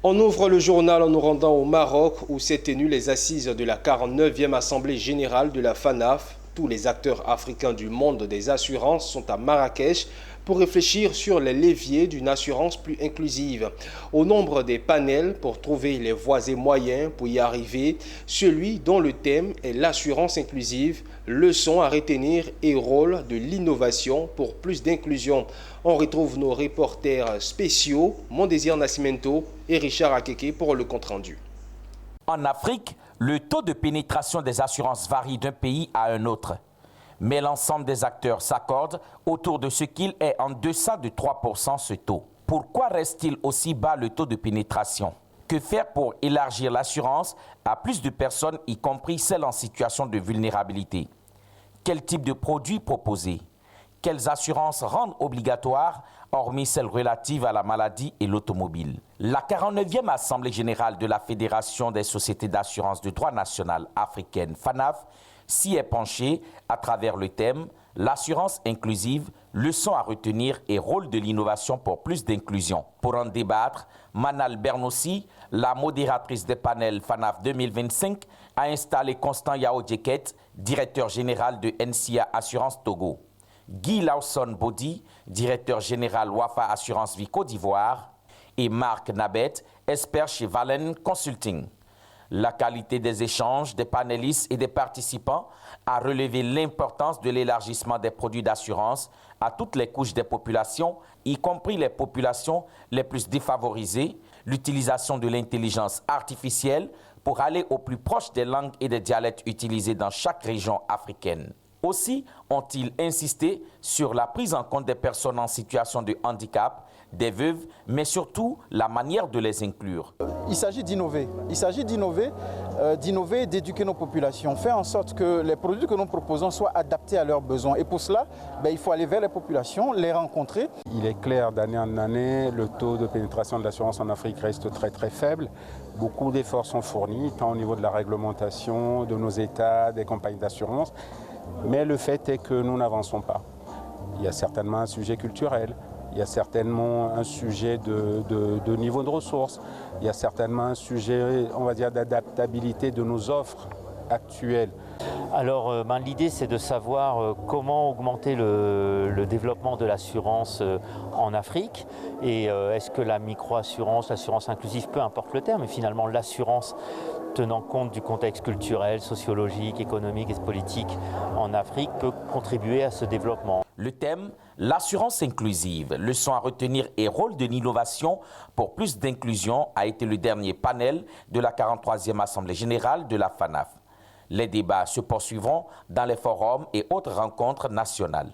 On ouvre le journal en nous rendant au Maroc où s'est tenues les assises de la 49e Assemblée générale de la FANAF. Tous les acteurs africains du monde des assurances sont à Marrakech pour réfléchir sur les leviers d'une assurance plus inclusive. Au nombre des panels pour trouver les voies et moyens pour y arriver, celui dont le thème est l'assurance inclusive, leçons à retenir et rôle de l'innovation pour plus d'inclusion. On retrouve nos reporters spéciaux, Mondésir Nascimento et Richard Akeke pour le compte-rendu. En Afrique, le taux de pénétration des assurances varie d'un pays à un autre. Mais l'ensemble des acteurs s'accordent autour de ce qu'il est en deçà de 3% ce taux. Pourquoi reste-t-il aussi bas le taux de pénétration? Que faire pour élargir l'assurance à plus de personnes, y compris celles en situation de vulnérabilité? Quel type de produits proposer? Quelles assurances rendre obligatoires, hormis celles relatives à la maladie et l'automobile? La 49e Assemblée générale de la Fédération des sociétés d'assurance de droit national africaine, FANAF, s'y est penchée à travers le thème « L'assurance inclusive, leçons à retenir et rôle de l'innovation pour plus d'inclusion ». Pour en débattre, Manal Bernossi, la modératrice des panels FANAF 2025, a installé Constant Yao Djeket, directeur général de NCA Assurance Togo. Guy Lawson Bodi, directeur général Wafa Assurance Vie Côte d'Ivoire, et Marc Nabet, expert chez Valen Consulting. La qualité des échanges, des panélistes et des participants a relevé l'importance de l'élargissement des produits d'assurance à toutes les couches des populations, y compris les populations les plus défavorisées, l'utilisation de l'intelligence artificielle pour aller au plus proche des langues et des dialectes utilisés dans chaque région africaine. Aussi ont-ils insisté sur la prise en compte des personnes en situation de handicap, des veuves, mais surtout la manière de les inclure. Il s'agit d'innover. Il s'agit d'innover, d'éduquer nos populations, faire en sorte que les produits que nous proposons soient adaptés à leurs besoins. Et pour cela, il faut aller vers les populations, les rencontrer. Il est clair d'année en année, le taux de pénétration de l'assurance en Afrique reste très faible. Beaucoup d'efforts sont fournis, tant au niveau de la réglementation, de nos États, des compagnies d'assurance. Mais le fait est que nous n'avançons pas. Il y a certainement un sujet culturel. Il y a certainement un sujet de niveau de ressources. Il y a certainement un sujet, on va dire, d'adaptabilité de nos offres actuelles. Alors, l'idée, c'est de savoir comment augmenter le développement de l'assurance en Afrique. Et est-ce que la micro-assurance, l'assurance inclusive, peu importe le terme, mais finalement l'assurance tenant compte du contexte culturel, sociologique, économique et politique en Afrique peut contribuer à ce développement. Le thème, l'assurance inclusive, leçon à retenir et rôle de l'innovation pour plus d'inclusion a été le dernier panel de la 43e Assemblée générale de la FANAF. Les débats se poursuivront dans les forums et autres rencontres nationales.